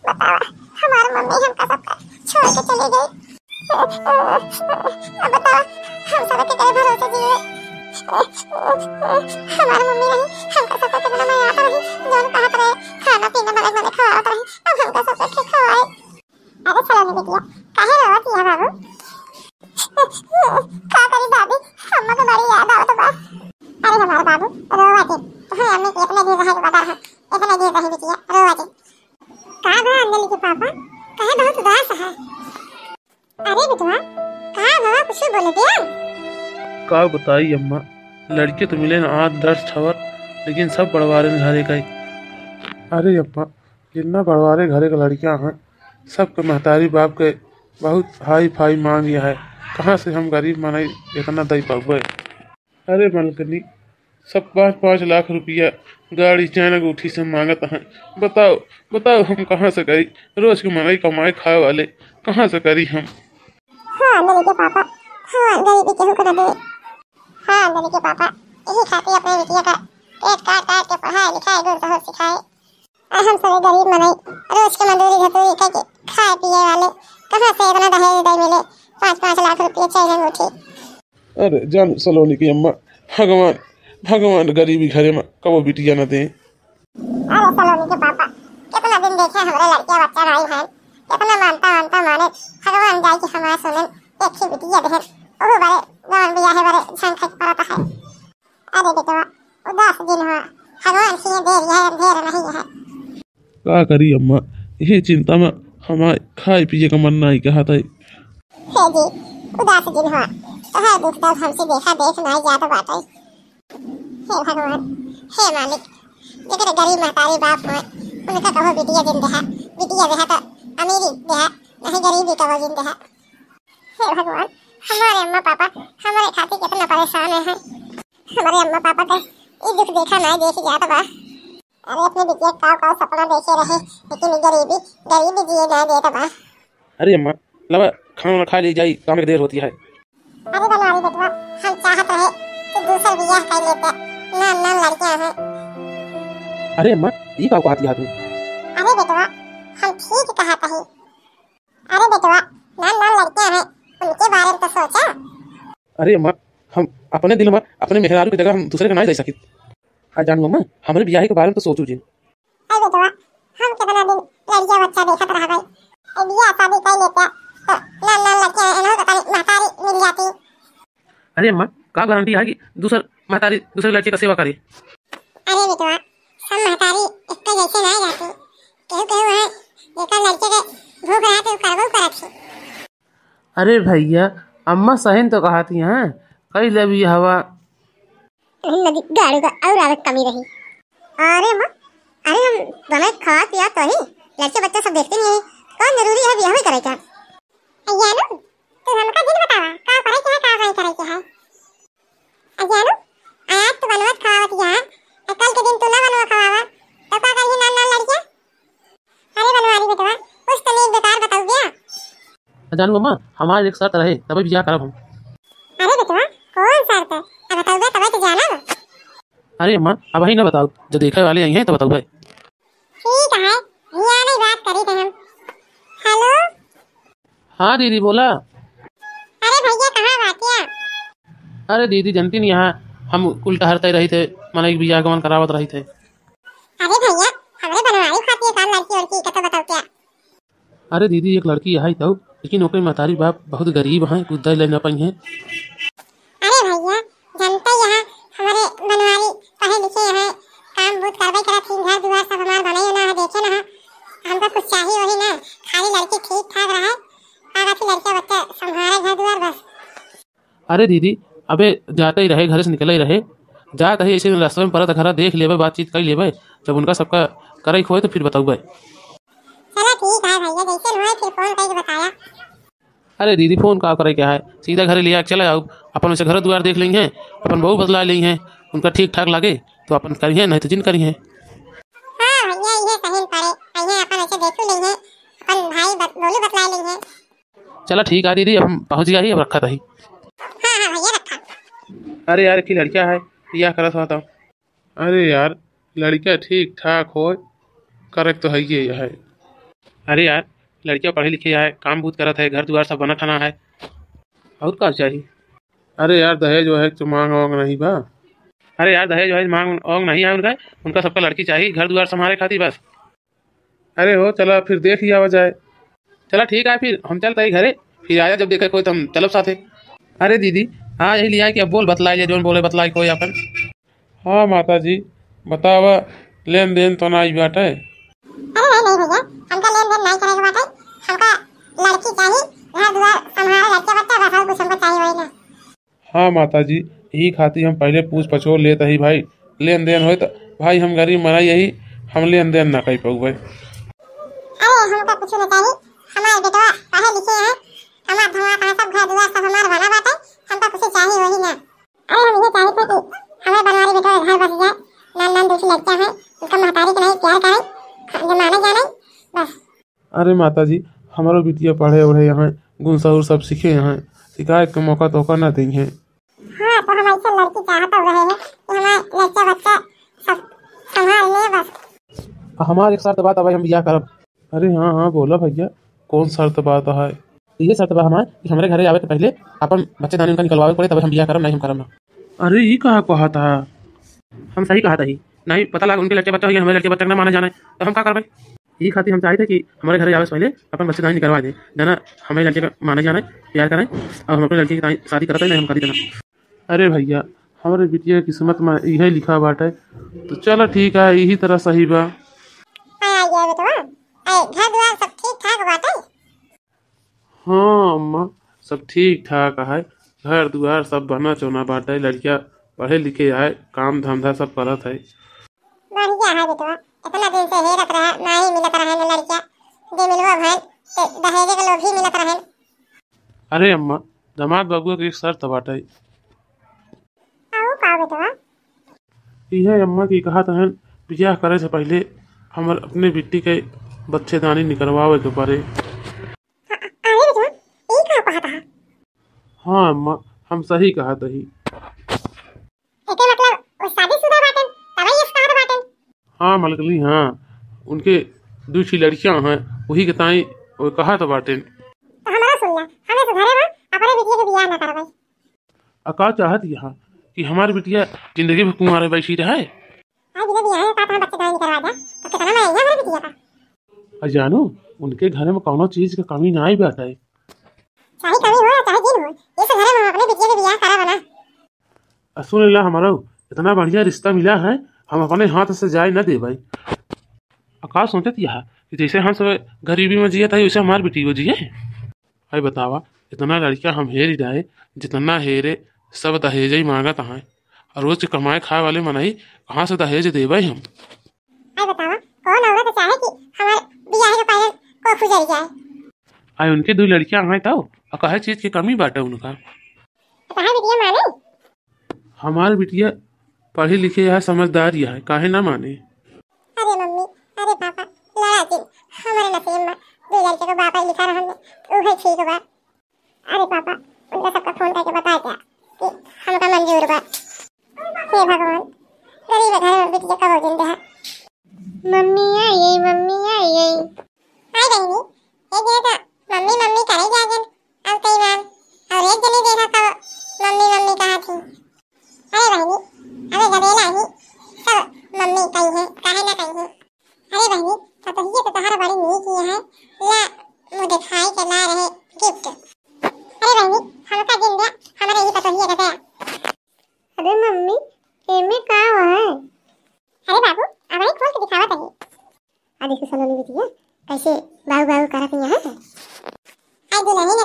बतावा हमारी मम्मी हमका सबका छोड़ के चली गई। अब बतावा हम सब के करे भरोसे जिए। हमारी मम्मी रही हमका सबका कितना मैं आता रही जोन कहत रहे खाना पीना मलक मलक खवावत रही। अब हमका सबका ठीक खवाए। अरे चलो नहीं बिटिया काहे रोवत है बाबू? का करी दादी हमको तो बड़ी याद आवत बा। अरे हमारे बाबू रोवा जी तो हमें इतने दिन रहे बता रहा इतने दिन रही बिटिया रोवा जी का बा अंजलि के पापा कहे बहुत उदास है। अरे बिटवा का बाबा कुछ बोले दिया? का बताई अम्मा, लड़के तो मिले ना 8-10 ठवर लेकिन सब बड़वारे घरे गए। अरे अम्मा जितना बड़वारे घरे का लड़कियां हैं सबके महतारी बाप के बहुत हाई फाई मांग गया है। कहाँ से हम गरीब मानाई इतना दई पावे। अरे मलकनी सब 5-5 लाख रुपया गाड़ी चैन अंगूठी से मांगत हैं। बताओ बताओ हम कहाँ से करी? रोज की महंगाई कमाए खाए वाले कहाँ से करी हम? हाँ अंजलि के पापा हाँ गरीबी केहू को न दे। हाँ अंजलि के पापा यही खातिर अपने बिटिया का पेट काट काट के पढ़ाई लिखाई दूर दूर सिखाए। और हम सब गरीब मनाई रोज के मजदूरी धतूरी करके खाए पिए वाले कहाँ से इतना दहेज दे मिले 5-5 लाख रुपये चैन अंगूठी। अरे जान सलोनी की अम्मा भगवान भगवान गरीबी घरे में कबो बिटिया न दे। अरे सलोनी के पापा कितना दिन देखे हमारे लड़कियां बच्चा भाई बहन कितना मानता मानता माने भगवान जाए कि हमारा सुनन एक ही बिटिया बहन ओह बड़े गांव बिया है बड़े झंखा पड़ता है। अरे बेटवा उदास दिन हुआ भगवान से देर है अंधेर नहीं है। का करी अम्मा यही चिंता में हमारे खाए पिए का मन नहीं कहता है। हे जी उदास दिन हुआ तो है दुख दर्द हमसे देखा देख नहीं जाता बात है। हे भगवान हे मालिक जेकर गरीब महतारी बाप हो उनका कहो बिटिया दिन देहा बिटिया देहा तो अमीरी देहा नहीं गरीबी कहो दिन देहा। हे भगवान हमारे अम्मा पापा हमारे खातिर कितना परेशान है। हमारे अम्मा पापा का ये दुख देखा नहीं देख जाता बा। अरे अपने बिटिया का सपना देखे रहे लेकिन गरीबी जिए नहीं देता बा। अरे अम्मा लवा खाना खा ली जाई काम की देर होती है। अरे बनवारी बेटवा हम चाहत रहे कि दूसरा बियाह कर लेते नाम लड़कियां हैं। अरे अम्मा ये का कहती है तू? अरे बेटवा हम ठीक कहत ही। अरे बेटवा नाम लड़कियां हैं उनके बारे में तो सोचा। अरे अम्मा हम अपने दिल में अपने मेहरारू की जगह हम दूसरे का नहीं दे सकते। हाँ जानू अम्मा हमारे ब्याह के बारे में तो सोचू जी। अरे बेटवा हम कितना दिन लड़कियां बच्चा देखत रह गए बियाह शादी कर लेते तो नाम लड़कियां इन्हों पता नहीं महतारी मिल जाती। अरे अम्मा का गारंटी है कि महतारी दूसरे लड़के का सेवा करे? अरे बेटवा सब महतारी इसके जैसे नहीं जाती केहू है जेकर लड़के के भूख रहा तो करबो करत थी। अरे भैया अम्मा सहन तो कहती हैं कई लबी हवा नदी गाड़ी का और आवक कमी रही। अरे माँ अरे हम दोनों खा पिया तो ही लड़के बच्चे सब देखते नहीं कौन जरूरी है ब्याह करे क्या? अयानु तू हमका दिन बतावा का करे क्या का नहीं करे क्या है? अयानु आज तू बनवत खावत या कल के दिन तू ना बनवा खावा तो का करही नाल लड़के? अरे बनवारी बेटवा कुछ तो नहीं बेकार बताओ गया। जानू अम्मा हमारे एक शर्त रहे तभी ब्याह करब हम। अरे बेटवा कौन शर्त अब बताओगे तभी तो जाना। अरे अम्मा अब ही ना बताओ जो देखने वाले आई हैं तो बताओ भाई। ठीक है भैया नहीं बात करी थे हम। हेलो हाँ दीदी बोला। अरे भैया कहाँ बातिया? अरे दीदी जानती नहीं यहाँ हम उल्टा हरते रही थे मन एक ब्याह गमन करावत रही थे। अरे भैया हमारे बनवारी खाती है काम लड़की और की कतो बताओ क्या? अरे दीदी एक लड़की आई तो लेकिन ओके महतारी बाप बहुत गरीब हैं कुछ दे लेना पाई हैं। अरे भैया जनता यहाँ हमारे बनवारी पढ़े लिखे हैं काम बहुत करवाई करा थी घर द्वार सब हमारे बनाई ना है देखे ना हमको कुछ चाहिए वही ना खाली लड़की ठीक ठाक रहे आगे से लड़का बच्चा संभाले घर द्वार बस। अरे दीदी अबे जाते ही रहे घर से निकले ही रहे जाते ही ऐसे रास्ते में पड़ा घर देख लेवे बातचीत कर लेवे जब उनका सबका करे खोए तो फिर बताऊँ। चलो ठीक है भैया जैसे हुआ फिर फोन करके बताया। अरे दीदी फोन का करे क्या है सीधा घर लिया चले आओ अपन वैसे घर द्वार देख लेंगे अपन बहू बदला ली हैं उनका ठीक ठाक लगे तो अपन करिए नहीं तो जिन करिए। हाँ भैया ये सही पड़े भैया अपन ऐसे देखो लेंगे अपन भाई बोलू बतला लेंगे। चलो ठीक है दीदी अब हम पहुँच गया ही अब रखा था ही। हाँ हाँ भैया रखा। अरे यार की लड़कियाँ है या करत होता। अरे यार लड़कियाँ ठीक ठाक हो करेक्ट तो है ये है। अरे यार, लड़कियां पढ़े लिखे है, काम बहुत करत है, घर द्वार सब बना ठाना है, और का चाहिए। अरे यार, दहेज वहेज तो मांग वांग नहीं बा। अरे यार, दहेज वहेज मांग वांग नहीं है उनका। उनका सबका लड़की चाहिए घर द्वार संभाले खातिर बस। अरे हो चला फिर देख ही आवा जाए। चला ठीक है, फिर हम चलते ही घरे। फिर आया जब देखे कोई तो हम चलब साथे। अरे दीदी, हाँ यही लिया कि अब बोल बतलाइए, जोन बोले बतलाई कोई अपन। हाँ माता जी, बतावा। लेन देन तो नहीं बाटे। अरे नहीं भैया, हमका लेन देन नहीं करेगा बाटे। हमका लड़की चाहिए, घर द्वार संभाले लड़के बच्चा बस, और कुछ हमको चाहिए वही ना। हाँ माता जी, यही खातिर हम पहले पूछ पछोड़ लेते ही भाई। लेन देन हो तो भाई हम गरीब मना यही, हम लेन देन ना कर पाऊ भाई। अरे हमका कुछ नहीं चाहिए, हमारे बेटवा पढ़े लिखे हैं, हमार धमाका है, सब घर द्वार सब हमार बना बाटे। हमका कुछ चाहिए वही ना। अरे हम ये चाहते थे कि हमारे बनवारी बेटवा घर बस जाए, नान नान दूसरी लड़कियां हैं, उसका महतारी के नहीं प्यार करें, जमाने जाने बस। अरे माता जी, हमारो बिटिया पढ़े ओढ़े यहाँ, गुण सहूर सब सीखे यहाँ, शिकायत का मौका तो ना देंगे। हाँ तो हम ऐसे लड़की चाहते रहे हैं कि हमारे लड़का बच्चा सब संभाल ले बस। हमारे एक शर्त बात है भाई, हम बियाह करब। अरे हाँ हाँ बोला भैया, कौन शर्त बात है। ये शर्त बा हमारे कि हमारे घरे आवे के पहले अपन बच्चेदानी उनका निकलवावे पड़े, तब हम बियाह करब, नहीं हम करब ना। अरे ये कहा था, हम सही कहा था ही नहीं। पता लगा उनके लड़के बच्चा हो, हमारे लड़के बच्चा ना माना जाना है तो हम क्या करबे। यही खातिर हम चाहते थे कि हमारे घरे आवे से पहले अपन बच्चेदानी निकलवा दें, जाना हमारे लड़के का माने जाना है, प्यार करें, और हम अपने लड़के की शादी करते नहीं हम कर देना। अरे भैया, हमारे बिटिया की किस्मत में यही लिखा बाटे, तो चलो ठीक है, यही तरह सही बा। घर द्वार सब ठीक ठाक बाटे। हाँ अम्मा, सब ठीक ठाक है, घर द्वार सब बना चोना बाटे, लड़कियां पढ़े लिखे है, काम धंधा सब करत है। बढ़िया है बेटवा, इतना दिन से हेरत रहा, ना ही मिलत रहे न लड़कियां, जे मिलवा भैन ते दहेजे के लोग ही मिलत रहे। अरे अम्मा, दामाद बाबू की एक शर्त बाटे। आओ का बेटवा। यह अम्मा की कहा था, बियाह करे से पहले हमर अपने बिट्टी के बच्चेदानी निकलवावे के पड़े। अरे बेटवा, ई का कहा था। हाँ अम्मा, हम सही कहा था ही। एके मतलब वो शादीशुदा बाटन, तभी इस कहा बाटन। हाँ मलकली, हाँ उनके दूसरी लड़कियां हैं, वही के ताई वो कहा तो बाटे। तो हमारा सुन ला, हमें तो घरे में अपने बिटिया के बियाह ना करवाई। अका चाहत यहाँ कि हमारी बिटिया जिंदगी में कुंवारे बैठी रहे। आज बिना बियाह का तो बच्चे दान करवा दे, तो कितना मैं हमारे बिटिया का। जानू, उनके घर में कौनो चीज की कमी ना ही बाटे। चाहे कमी हो चाहे जिन हो, इस घरे में अपने बिटिया के बियाह करा बना। सुन ला, हमारा इतना बढ़िया रिश्ता मिला है, हम अपने हाथ से जाए न दे भाई। आकाश सोचत यह कि जैसे हम सब गरीबी में जिए था, वैसे हमारी बेटी वो जिए। भाई बतावा, इतना लड़कियां हम हेर ही रहे, जितना हेरे सब दहेज ही मांगत हैं, और रोज के कमाए खाए वाले मनाई कहाँ से दहेज देवे हम। आई बतावा, कौन औरत चाहे कि हमारे बियाह के पहले को गुजर जाए। आई उनके दो लड़कियां हैं तो कहे चीज की कमी बाटे उनका। कहा बिटिया माने। हमारी बिटिया पढ़ी लिखी है, समझदार है, काहे ना माने। अरे मम्मी, अरे पापा, लड़ा दिन हमारे नसीब में दो लड़के को बापा लिखा रहने, वो ठीक बा। अरे पापा, उनका सबका फोन करके बता दिया कि हमका मंजूर बा। हे भगवान, गरीब घर में बिटिया कब जिंदा है। मम्मी आई, मम्मी आई। आई बहनी, एक दिन तो मम्मी मम्मी करे जागन, अब कई बार, और एक दिन ही देखा कब मम्मी मम्मी कहा थी। अरे बहनी, अबे गदेला ही सब मम्मी कही है, काहे ना कही है। अरे बहनी, तो ये तो तुम्हारा बड़ी नीक ही है, ला मुझे दिखाई के ला रहे गिफ्ट। अरे बहनी, हमका दिन दिया, हमारे ही पता ही है कैसे। अरे मम्मी, एमे का है। अरे बाबू, अब ही खोल के दिखावा तही। आ देखो सलोनी बिटिया कैसे बाऊ बाऊ करत यहाँ है। आई दुल्हन